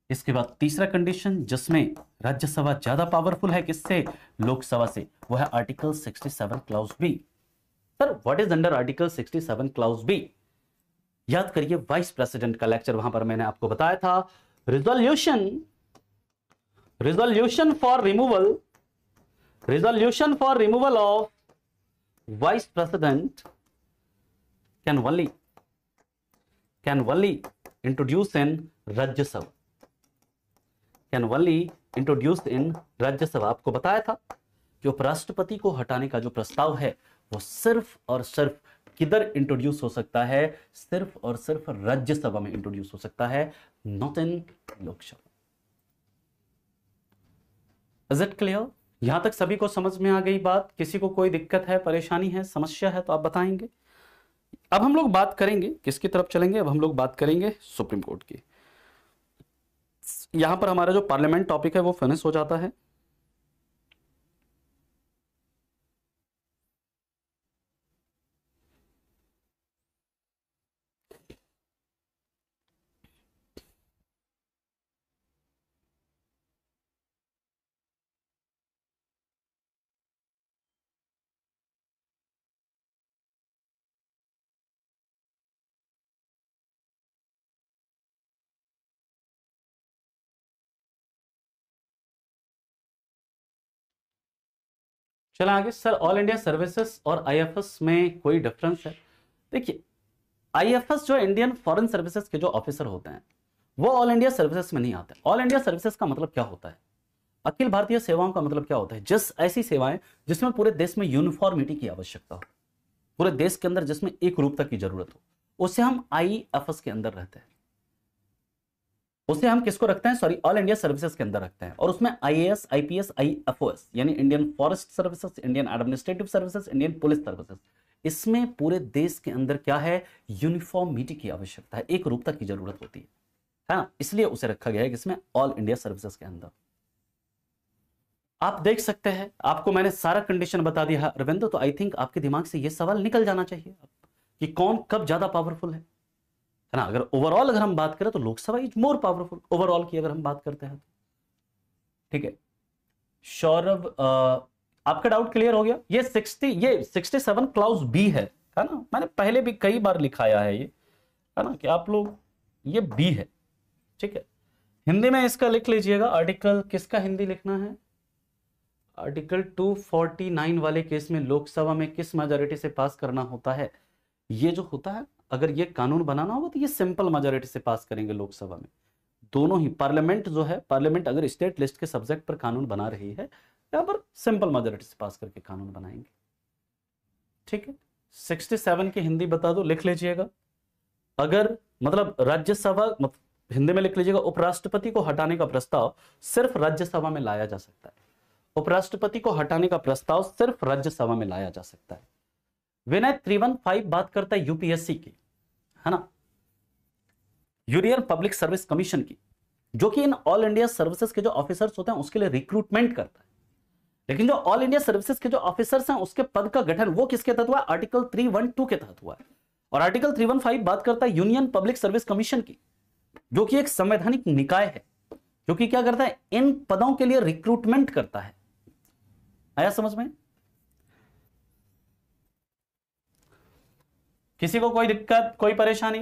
इसके बाद तीसरा कंडीशन जिसमें राज्यसभा ज्यादा पावरफुल है किससे, लोकसभा से, वो है article 67 clause B. Sir what is under article 67 clause B, याद करिए वाइस प्रेसिडेंट का लेक्चर, वहां पर मैंने आपको बताया था resolution for removal of vice president can only introduce इन राज्यसभा, आपको बताया था कि उपराष्ट्रपति को हटाने का जो प्रस्ताव है वो सिर्फ और सिर्फ किधर इंट्रोड्यूस हो सकता है, सिर्फ और सिर्फ राज्यसभा में इंट्रोड्यूस हो सकता है, not in Lok Sabha. Is it clear? यहां तक सभी को समझ में आ गई बात? किसी को कोई दिक्कत है, परेशानी है, समस्या है तो आप बताएंगे। अब हम लोग बात करेंगे किसकी तरफ चलेंगे, अब हम लोग बात करेंगे सुप्रीम कोर्ट की। यहां पर हमारा जो पार्लियामेंट टॉपिक है वो फिनिश हो जाता है। चला आगे। सर ऑल इंडिया सर्विसेज और आईएफएस में कोई डिफरेंस है? देखिए आईएफएस जो इंडियन फॉरेन सर्विसेज के जो ऑफिसर होते हैं वो ऑल इंडिया सर्विसेज में नहीं आते। ऑल इंडिया सर्विसेज का मतलब क्या होता है, अखिल भारतीय सेवाओं का मतलब क्या होता है, जिस ऐसी सेवाएं जिसमें पूरे देश में यूनिफॉर्मिटी की आवश्यकता हो, पूरे देश के अंदर जिसमें एक रूपता की जरूरत हो, उसे हम आईएफएस के अंदर रहते हैं। उसे हम किसको रखते हैं, सॉरी ऑल इंडिया सर्विसेज के अंदर रखते हैं। और उसमें आईएएस, आईपीएस, आईएफओएस यानी Indian forest services, Indian administrative services, Indian police services, इसमें पूरे देश के अंदर क्या है, यूनिफॉर्मिटी की आवश्यकता है, एक रूपता की जरूरत होती है ना, इसलिए उसे रखा गया है किसमें, ऑल इंडिया सर्विसेज के अंदर। आप देख सकते हैं, आपको मैंने सारा कंडीशन बता दिया अरविंद, तो आई थिंक आपके दिमाग से यह सवाल निकल जाना चाहिए कि कौन कब ज्यादा पावरफुल है ना। अगर ओवरऑल अगर हम बात करें तो Lok Sabha is more powerful overall की अगर हम बात करते हैं तो। ठीक है सौरभ, आपका डाउट क्लियर हो गया? ये 67 क्लाउज बी है ना, मैंने पहले भी कई बार लिखाया है ये, है ना, कि आप लोग ये बी है। ठीक है, हिंदी में इसका लिख लीजिएगा। आर्टिकल किसका हिंदी लिखना है, आर्टिकल 249 वाले केस में लोकसभा में किस मेजॉरिटी से पास करना होता है। ये जो होता है, अगर ये कानून बनाना होगा तो ये सिंपल मेजॉरिटी से पास करेंगे लोकसभा में। दोनों ही पार्लियामेंट जो है, पार्लियामेंट अगर स्टेट लिस्ट के सब्जेक्ट पर कानून बना रही है, यहां पर सिंपल मेजॉरिटी से पास करके कानून बनाएंगे। ठीक है, 67 की हिंदी बता दो, लिख लीजिएगा। अगर मतलब राज्यसभा, हिंदी में लिख लीजिएगा, उपराष्ट्रपति को हटाने का प्रस्ताव सिर्फ राज्यसभा में लाया जा सकता है। उपराष्ट्रपति को हटाने का प्रस्ताव सिर्फ राज्यसभा में लाया जा सकता है। विनय 315 बात करता है यूपीएससी की, है ना, यूनियन पब्लिक सर्विस कमीशन की, जो कि इन ऑल इंडिया सर्विसेज के जो ऑफिसर्स होते हैं उसके लिए रिक्रूटमेंट करता है। लेकिन जो ऑल इंडिया सर्विसेज के जो ऑफिसर्स हैं उसके पद का गठन वो किसके तहत हुआ है, आर्टिकल 312 के तहत हुआ है। और आर्टिकल 315 बात करता है यूनियन पब्लिक सर्विस कमीशन की, जो कि एक संवैधानिक निकाय है, जो कि क्या करता है, इन पदों के लिए रिक्रूटमेंट करता है। आया समझ में? किसी को कोई दिक्कत, कोई परेशानी?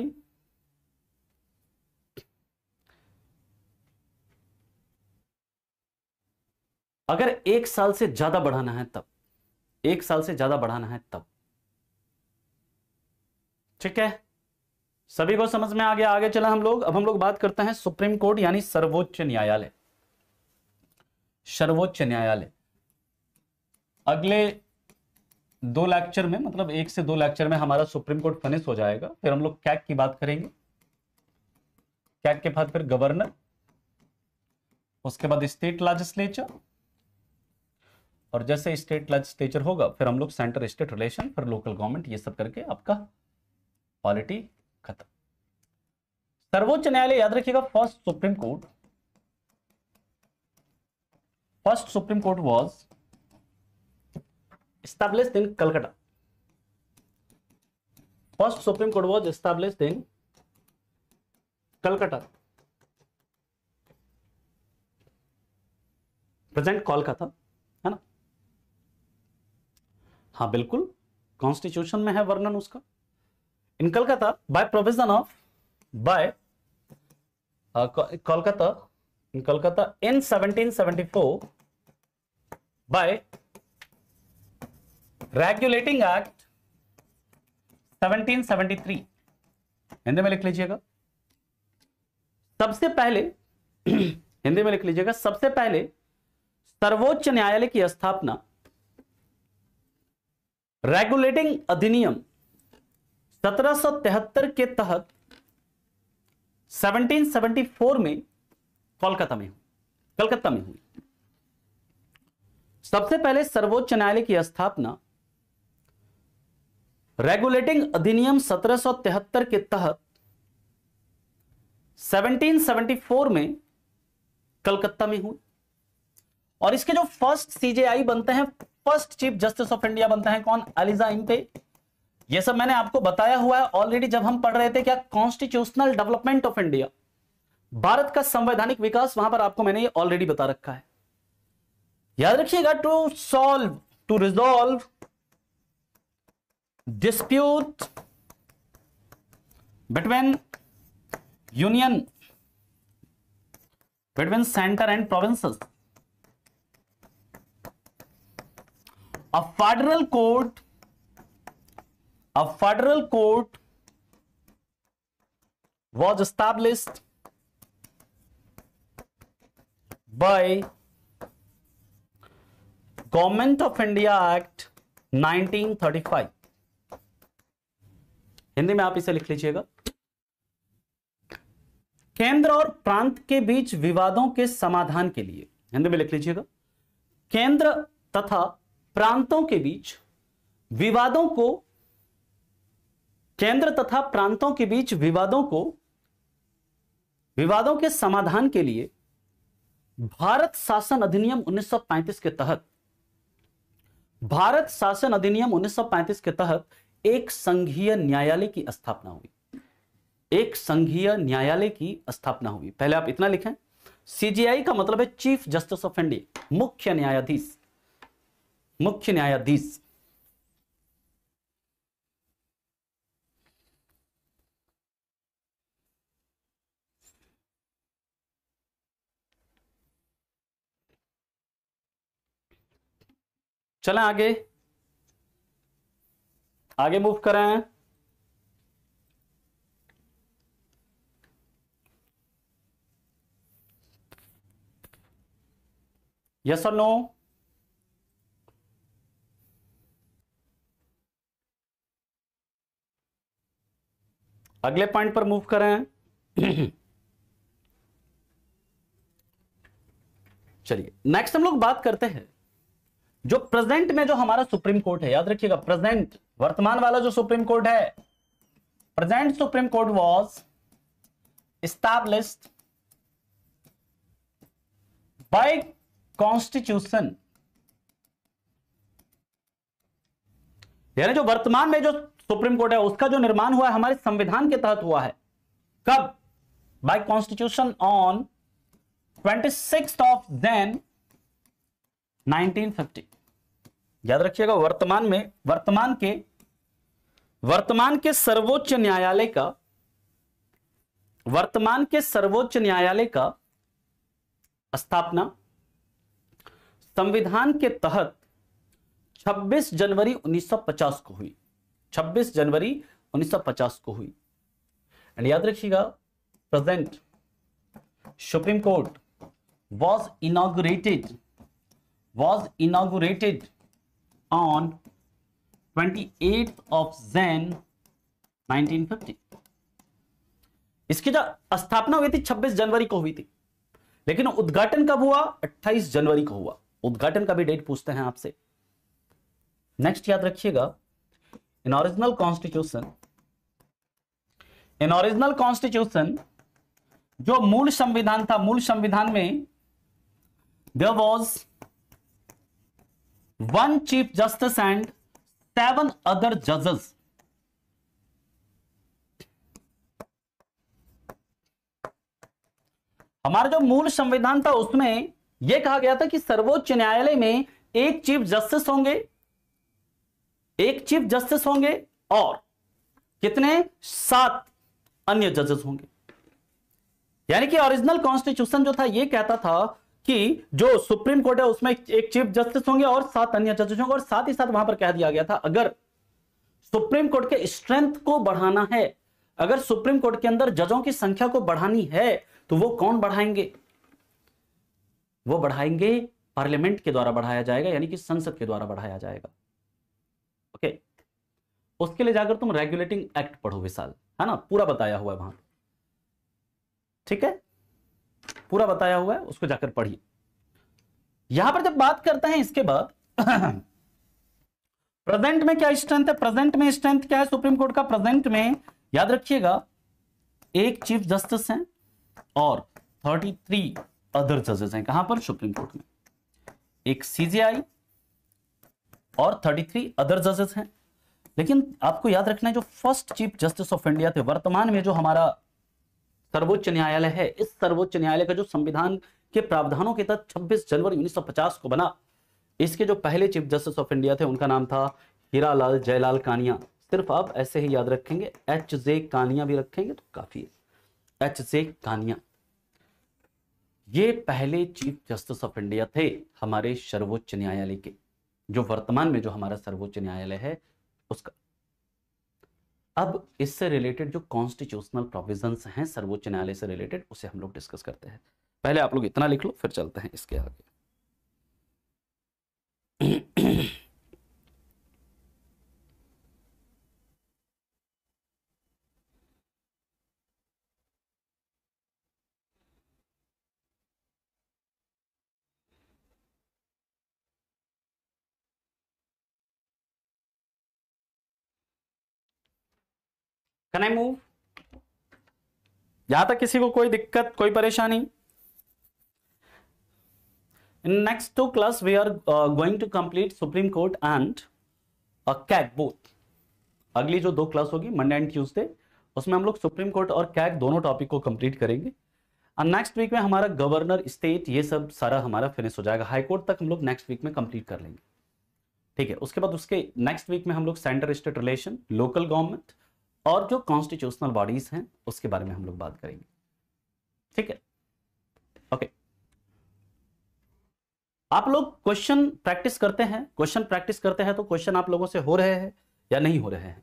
अगर 1 साल से ज्यादा बढ़ाना है तब, 1 साल से ज्यादा बढ़ाना है तब। ठीक है, सभी को समझ में आ गया? आगे चला हम लोग। अब हम लोग बात करते हैं सुप्रीम कोर्ट यानी सर्वोच्च न्यायालय। सर्वोच्च न्यायालय अगले 2 लेक्चर में, मतलब 1 से 2 लेक्चर में हमारा सुप्रीम कोर्ट फिनिश हो जाएगा। फिर हम लोग कैग की बात करेंगे, कैग के बाद फिर गवर्नर, उसके बाद स्टेट लेजिस्लेचर, और जैसे स्टेट लेजिस्लेचर होगा फिर हम लोग सेंटर स्टेट रिलेशन, फिर लोकल गवर्नमेंट, ये सब करके आपका पॉलिटी खत्म। सर्वोच्च न्यायालय याद रखिएगा, first supreme court first supreme court was established in Calcutta. First Supreme Court was established in Calcutta. Present Kolkata है ना? हाँ बिल्कुल, कॉन्स्टिट्यूशन में है वर्णन उसका. In Calcutta by provision of by Kolkata in Calcutta in 1774 by regulating act 1773. Hindi में लिख लीजिएगा. सबसे पहले हिंदी में लिख लीजिएगा, सबसे पहले सर्वोच्च न्यायालय की स्थापना रेगुलेटिंग अधिनियम 1773 के तहत 1774 में कलकत्ता में हुई. सबसे पहले सर्वोच्च न्यायालय की स्थापना रेगुलेटिंग अधिनियम 1773 के तहत 1774 में कलकत्ता में हुई. और इसके जो फर्स्ट सीजेआई बनते हैं, first chief justice of India बनते हैं कौन? Elijah Impey. ये सब मैंने आपको बताया हुआ है ऑलरेडी जब हम पढ़ रहे थे क्या, constitutional development of India, Bharat का संवैधानिक विकास, वहां पर आपको मैंने ये ऑलरेडी बता रखा है. याद रखिएगा, to resolve dispute between center and provinces, a federal court was established by Government of India Act 1935. Hindi में आप इसे लिख लीजिएगा. केंद्र और प्रांत के बीच विवादों के समाधान के लिए, हिंदी में लिख लीजिएगा, केंद्र तथा प्रांतों के बीच विवादों को, केंद्र तथा प्रांतों के बीच विवादों के समाधान के लिए भारत शासन अधिनियम 1935 के तहत, भारत शासन अधिनियम 1935 के तहत एक संघीय न्यायालय की स्थापना हुई. एक संघीय न्यायालय की स्थापना हुई. पहले आप इतना लिखें, सीजीआई का मतलब है चीफ जस्टिस ऑफ इंडिया, मुख्य न्यायाधीश. मुख्य न्यायाधीश. चलें आगे मूव करें. Yes or no? अगले पॉइंट पर मूव करें. चलिए नेक्स्ट हम लोग बात करते हैं जो प्रेजेंट में जो हमारा सुप्रीम कोर्ट है. याद रखिएगा, प्रेजेंट वर्तमान वाला जो सुप्रीम कोर्ट है, present supreme court was established bye constitution. यानी जो वर्तमान में जो सुप्रीम कोर्ट है उसका जो निर्माण हुआ है हमारे संविधान के तहत हुआ है. कब? Bye constitution on 26 of Jain 1950. याद रखिएगा, वर्तमान के सर्वोच्च न्यायालय का स्थापना संविधान के तहत 26 जनवरी 1950 को हुई. 26 जनवरी 1950 को हुई. एंड याद रखिएगा, present supreme court was inaugurated on 28th of Jan 1950. इसकी जो स्थापना हुई थी 26 जनवरी को हुई थी, लेकिन उद्घाटन कब हुआ? 28 जनवरी को हुआ. उद्घाटन का भी डेट पूछते हैं आपसे. नेक्स्ट याद रखिएगा, इन ओरिजिनल कॉन्स्टिट्यूशन जो मूल संविधान था, मूल संविधान में there was 1 chief justice and 7 other जजेस। हमारा जो मूल संविधान था उसमें यह कहा गया था कि सर्वोच्च न्यायालय में एक चीफ जस्टिस होंगे, एक चीफ जस्टिस होंगे और कितने 7 अन्य जजेस होंगे। यानी कि ओरिजिनल कॉन्स्टिट्यूशन जो था यह कहता था कि जो सुप्रीम कोर्ट है उसमें एक चीफ जस्टिस होंगे और 7 अन्य जजेस होंगे, और साथ ही साथ वहां पर कह दिया गया था अगर सुप्रीम कोर्ट के स्ट्रेंथ को बढ़ाना है, अगर सुप्रीम कोर्ट के अंदर जजों की संख्या को बढ़ानी है तो वो कौन बढ़ाएंगे? वो बढ़ाएंगे पार्लियामेंट के द्वारा बढ़ाया जाएगा, यानी कि संसद के द्वारा बढ़ाया जाएगा। ओके, उसके लिए जाकर तुम रेगुलेटिंग एक्ट पढ़ो विशाल, है ना, पूरा बताया हुआ है वहां, ठीक है, पूरा बताया हुआ है, उसको जाकर पढ़िए। यहां पर जब बात करते हैं इसके बाद प्रेजेंट में क्या स्ट्रेंथ है, प्रेजेंट में स्ट्रेंथ क्या है सुप्रीम कोर्ट का? प्रेजेंट में याद रखिएगा एक चीफ जस्टिस हैं और 33 अदर जजेस हैं। कहां पर? सुप्रीम कोर्ट में एक सीजेआई और 33 अदर जजेस हैं। लेकिन आपको याद रखना है जो first chief justice of India थे, वर्तमान में जो हमारा सर्वोच्च न्यायालय है, इस सर्वोच्च न्यायालय का जो संविधान के प्रावधानों के तहत 26 जनवरी 1950 को बना, इसके जो पहले चीफ जस्टिस ऑफ इंडिया थे उनका नाम था हीरालाल जयलाल कानिया। सिर्फ आप ऐसे ही याद रखेंगे, एच जे कानिया भी रखेंगे तो काफी है, एच जे कानिया। ये पहले चीफ जस्टिस ऑफ इंडिया थे हमारे सर्वोच्च न्यायालय के, जो वर्तमान में जो हमारा सर्वोच्च न्यायालय है उसका। अब इससे रिलेटेड जो कॉन्स्टिट्यूशनल प्रोविजंस हैं सर्वोच्च न्यायालय से रिलेटेड, उसे हम लोग डिस्कस करते हैं। पहले आप लोग इतना लिख लो, फिर चलते हैं इसके आगे। Can I move? यहां तक किसी को कोई दिक्कत, कोई परेशानी? In next 2 class we are going to complete supreme court and CAG both. अगली जो 2 क्लास होगी मंडे एंड ट्यूसडे, उसमें हम लोग सुप्रीम कोर्ट और कैग दोनों टॉपिक को कंप्लीट करेंगे। और नेक्स्ट वीक में हमारा गवर्नर, स्टेट, ये सब सारा हमारा फिनिश हो जाएगा। हाई कोर्ट तक हम लोग नेक्स्ट वीक में कंप्लीट कर लेंगे, ठीक है। उसके बाद उसके नेक्स्ट वीक में हम लोग centre state relation, local government और जो कॉन्स्टिट्यूशनल बॉडीज हैं उसके बारे में हम लोग बात करेंगे, ठीक है। ओके, आप लोग क्वेश्चन प्रैक्टिस करते हैं? क्वेश्चन प्रैक्टिस करते हैं तो क्वेश्चन आप लोगों से हो रहे हैं या नहीं हो रहे हैं?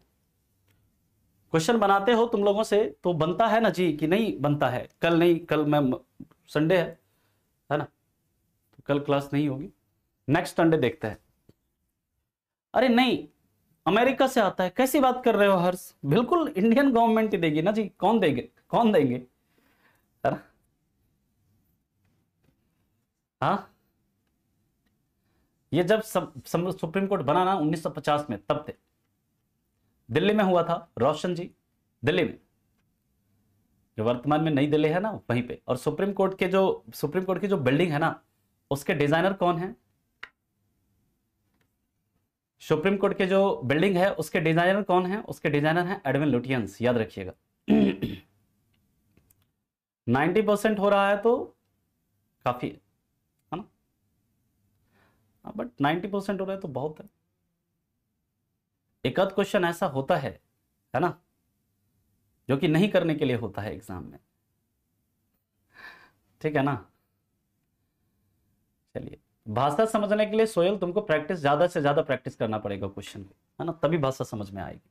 क्वेश्चन बनाते हो तुम लोगों से तो बनता है ना जी, कि नहीं बनता है? कल नहीं, कल मैं संडे है ना, तो कल क्लास नहीं होगी, नेक्स्ट संडे देखते हैं। अरे नहीं, अमेरिका से आता है, कैसी बात कर रहे हो हर्ष? बिल्कुल इंडियन गवर्नमेंट ही देगी ना जी, कौन देंगे, कौन देंगे, है ना? हाँ, ये जब सुप्रीम कोर्ट बना ना 1950 में, तब थे, दिल्ली में हुआ था, रोशन जी, दिल्ली में, जो वर्तमान में नई दिल्ली है ना वहीं पे। और सुप्रीम कोर्ट की जो बिल्डिंग है ना, उसके डिजाइनर कौन है? सुप्रीम कोर्ट के जो बिल्डिंग है उसके डिजाइनर कौन है? उसके डिजाइनर है एडविन लुटियंस, याद रखिएगा। 90% हो रहा है तो काफी है ना, बट 90% हो रहा है तो बहुत है। एक आध क्वेश्चन ऐसा होता है ना, जो कि नहीं करने के लिए होता है एग्जाम में, ठीक है ना। चलिए, भाषा समझने के लिए सोयल तुमको प्रैक्टिस, ज्यादा से ज्यादा प्रैक्टिस करना पड़ेगा क्वेश्चन की, है ना, तभी भाषा समझ में आएगी।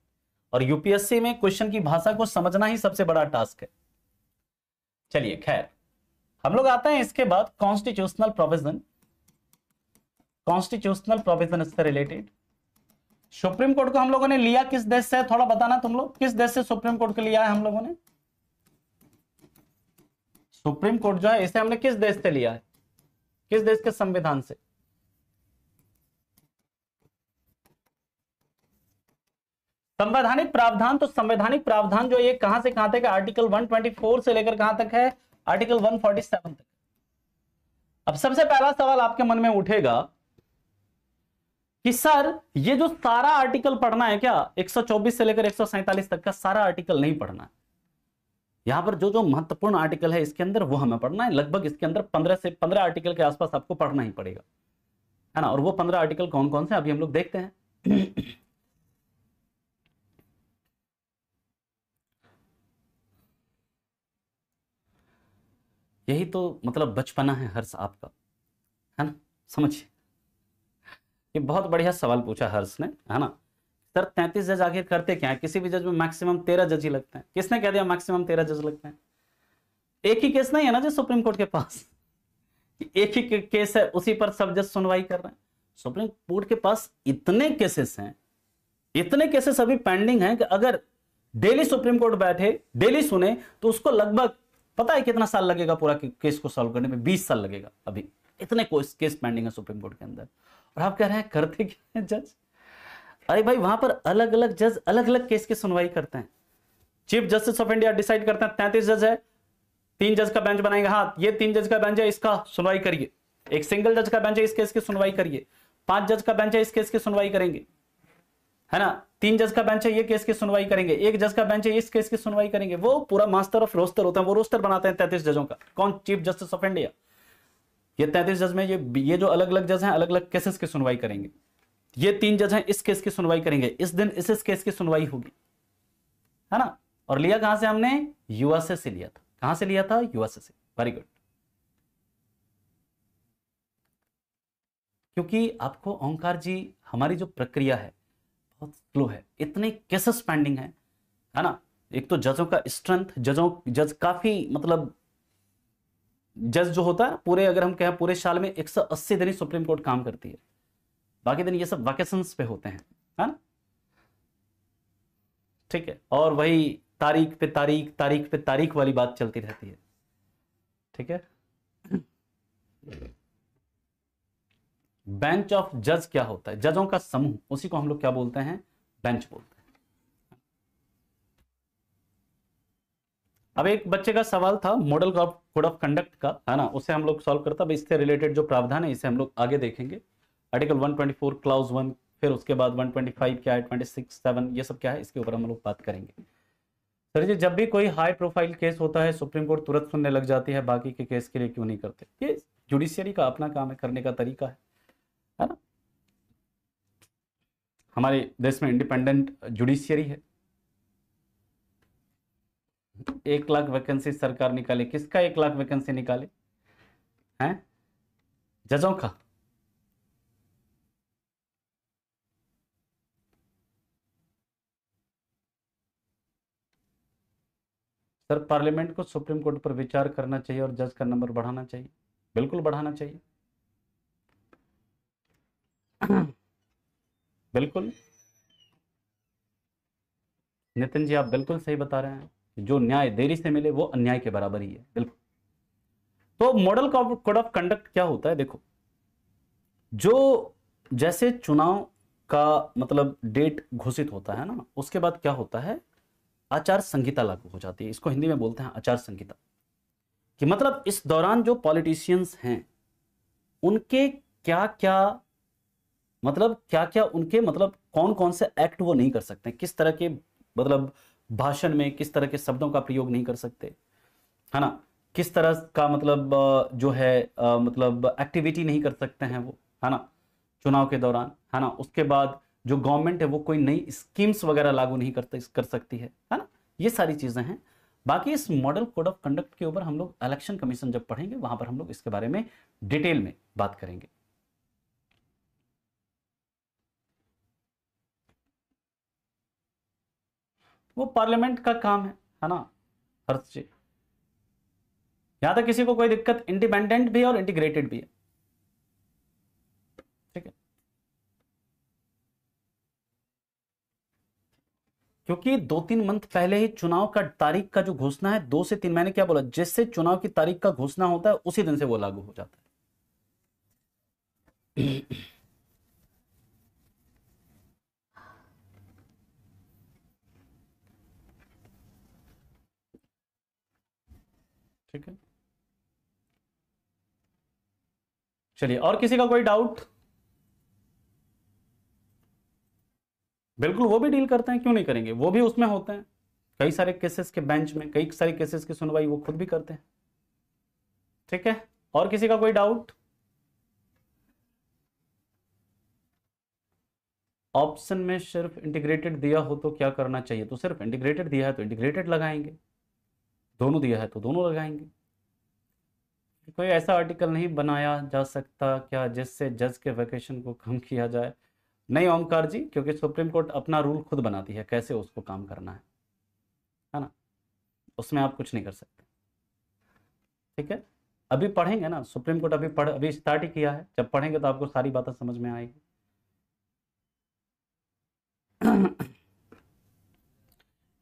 और यूपीएससी में क्वेश्चन की भाषा को समझना ही सबसे बड़ा टास्क है। चलिए खैर, हम लोग आते हैं इसके बाद कॉन्स्टिट्यूशनल प्रोविजन। कॉन्स्टिट्यूशनल प्रोविजन इससे रिलेटेड, सुप्रीम कोर्ट को हम लोगों ने लिया किस देश से? थोड़ा बताना तुम लोग, किस देश से सुप्रीम कोर्ट को लिया है हम लोगों ने? सुप्रीम कोर्ट जो है इसे हमने किस देश से लिया है, किस देश के संविधान से? संवैधानिक प्रावधान, तो संवैधानिक प्रावधान जो ये कहां से कहां तक है? आर्टिकल 124 से लेकर कहां तक है? आर्टिकल 147 तक। अब सबसे पहला सवाल आपके मन में उठेगा कि सर ये जो सारा आर्टिकल पढ़ना है क्या, 124 से लेकर 147 तक का सारा आर्टिकल नहीं पढ़ना है। यहां पर जो जो महत्वपूर्ण आर्टिकल है इसके अंदर वो हमें पढ़ना है। लगभग इसके अंदर 15 आर्टिकल के आसपास आपको पढ़ना ही पड़ेगा, है ना। और वो 15 आर्टिकल कौन कौन से अभी हम लोग देखते हैं। यही तो मतलब बचपना है हर्ष आपका, है ना। समझिए, ये बहुत बढ़िया सवाल पूछा हर्ष ने, है ना। सर 33 जज आखिर करते क्या है? किसी भी जज में मैक्सिमम 13 जज ही लगते हैं। किसने कह दिया मैक्सिमम 13 जज लगते हैं? एक ही केस नहीं है ना जो सुप्रीम कोर्ट के पास, एक ही केस है उसी पर सब जज सुनवाई कर रहे हैं। सुप्रीम कोर्ट के पास इतने केसेस हैं, इतने केसेस अभी पेंडिंग हैं कि अगर डेली सुप्रीम कोर्ट बैठे, डेली सुने, तो उसको लगभग पता है कितना साल लगेगा पूरा केस को सॉल्व करने में? 20 साल लगेगा। अभी इतने केस पेंडिंग है सुप्रीम कोर्ट के अंदर, और आप कह रहे हैं करते क्या है जज? अरे भाई वहां पर अलग अलग जज अलग अलग केस की सुनवाई करते हैं। Chief justice of India decide करते हैं 33 जज है, 3 जज का बेंच बनाएंगे, हाँ ये 3 जज का बेंच है, इसका सुनवाई करिए। एक सिंगल जज का बेंच है, इस केस की सुनवाई करिए। 5 जज का बेंच है, इस केस की सुनवाई करेंगे, है ना। 3 जज का बेंच है, ये केस की सुनवाई करेंगे। 1 जज का बेंच है, इस केस की सुनवाई करेंगे। वो पूरा मास्टर ऑफ रोस्टर होता है, वो रोस्टर बनाते हैं 33 जजों का। कौन? Chief justice of India. ये 33 जज में ये जो अलग अलग जज हैं अलग अलग केसेस की सुनवाई करेंगे। ये 3 जज हैं, इस केस की सुनवाई करेंगे, इस दिन इस केस की सुनवाई होगी, है ना। और लिया कहां से हमने? यूएसए से लिया था। कहां से लिया था? यूएसए से। Very good. क्योंकि आपको ओंकार जी, हमारी जो प्रक्रिया है बहुत स्लो है, इतने केसेस पेंडिंग है ना। एक तो जजों का स्ट्रेंथ, जज काफी मतलब जज जो होता है पूरे, अगर हम कहें पूरे साल में 180 दिन ही सुप्रीम कोर्ट काम करती है, बाकी दिन ये सब वैकेशंस पे होते हैं, है ना। ठीक है, और वही तारीख पे तारीख, तारीख पे तारीख वाली बात चलती रहती है। ठीक है। बेंच ऑफ जज क्या होता है? जजों का समूह, उसी को हम लोग क्या बोलते हैं? बेंच बोलते हैं। अब एक बच्चे का सवाल था मॉडल कोड ऑफ कंडक्ट का, है ना, उसे हम लोग सॉल्व करता। इससे रिलेटेड जो प्रावधान है इसे हम लोग आगे देखेंगे। आर्टिकल 124 क्लाउज 1, फिर उसके बाद 125 क्या है, 26, 7, ये सब क्या है, इसके ऊपर हम लोग बात करेंगे। सर जी, जब भी कोई हाई प्रोफाइल केस होता है सुप्रीम कोर्ट तुरंत सुनने लग जाती है, बाकी के केस के लिए क्यों नहीं करते? ये जुडिशियरी का अपना काम है, करने का तरीका है ना। हमारे देश में इंडिपेंडेंट जुडिशियरी है। 1 लाख वैकेंसी सरकार निकाले, किसका 1 लाख वैकेंसी निकाले हैं? जजों का। सर पार्लियामेंट को सुप्रीम कोर्ट पर विचार करना चाहिए और जज का नंबर बढ़ाना चाहिए। बिल्कुल बढ़ाना चाहिए। बिल्कुल नितिन जी, आप बिल्कुल सही बता रहे हैं। जो न्याय देरी से मिले वो अन्याय के बराबर ही है। बिल्कुल। तो मॉडल कोड ऑफ कंडक्ट क्या होता है? देखो, जो जैसे चुनाव का मतलब डेट घोषित होता है ना, उसके बाद क्या होता है, आचार संहिता लागू हो जाती है। इसको हिंदी में बोलते हैं आचार संहिता। कि मतलब इस दौरान जो पॉलिटिशियंस हैं उनके क्या क्या मतलब, क्या क्या उनके मतलब कौन कौन से एक्ट वो नहीं कर सकते, किस तरह के मतलब भाषण में किस तरह के शब्दों का प्रयोग नहीं कर सकते, है ना। किस तरह का मतलब जो है मतलब एक्टिविटी नहीं कर सकते हैं वो, है ना, चुनाव के दौरान, है ना। उसके बाद जो गवर्नमेंट है वो कोई नई स्कीम्स वगैरह लागू नहीं कर सकती है ना। ये सारी चीजें हैं। बाकी इस मॉडल कोड ऑफ कंडक्ट के ऊपर हम लोग इलेक्शन कमीशन जब पढ़ेंगे वहां पर हम लोग इसके बारे में डिटेल में बात करेंगे। वो पार्लियामेंट का काम है ना हर्ष जी। यहां तक किसी को कोई दिक्कत, इंडिपेंडेंट भी है और इंटीग्रेटेड भी है। ठीक है। क्योंकि 2-3 मंथ पहले ही चुनाव का तारीख का जो घोषणा है, 2 से 3, मैंने क्या बोला, जिससे चुनाव की तारीख का घोषणा होता है उसी दिन से वो लागू हो जाता है। ठीक है। चलिए, और किसी का कोई डाउट? बिल्कुल, वो भी डील करते हैं, क्यों नहीं करेंगे, वो भी उसमें होते हैं। कई सारे केसेस के बेंच में कई सारे केसेस की सुनवाई वो खुद भी करते हैं। ठीक है, और किसी का कोई डाउट? ऑप्शन में सिर्फ इंटीग्रेटेड दिया हो तो क्या करना चाहिए? तो सिर्फ इंटीग्रेटेड दिया है तो इंटीग्रेटेड लगाएंगे, दोनों दिया है तो दोनों लगाएंगे। कोई ऐसा आर्टिकल नहीं बनाया जा सकता क्या जिससे जज के वैकेशन को कम किया जाए? नहीं ओमकार जी, क्योंकि सुप्रीम कोर्ट अपना रूल खुद बनाती है कैसे उसको काम करना है ना, उसमें आप कुछ नहीं कर सकते। ठीक है, अभी पढ़ेंगे ना, सुप्रीम कोर्ट अभी स्टार्ट ही किया है, जब पढ़ेंगे तो आपको सारी बातें समझ में आएगी।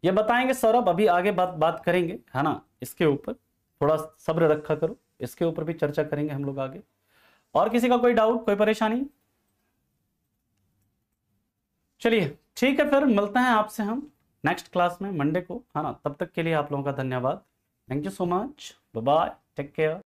ये बताएंगे सौरभ, अभी आगे बात बात करेंगे, है ना, इसके ऊपर थोड़ा सब्र रखा करो, इसके ऊपर भी चर्चा करेंगे हम लोग आगे। और किसी का कोई डाउट, कोई परेशानी? चलिए ठीक है, फिर मिलते हैं आपसे हम नेक्स्ट क्लास में मंडे को, है ना। तब तक के लिए आप लोगों का धन्यवाद। Thank you so much, bye bye, take care.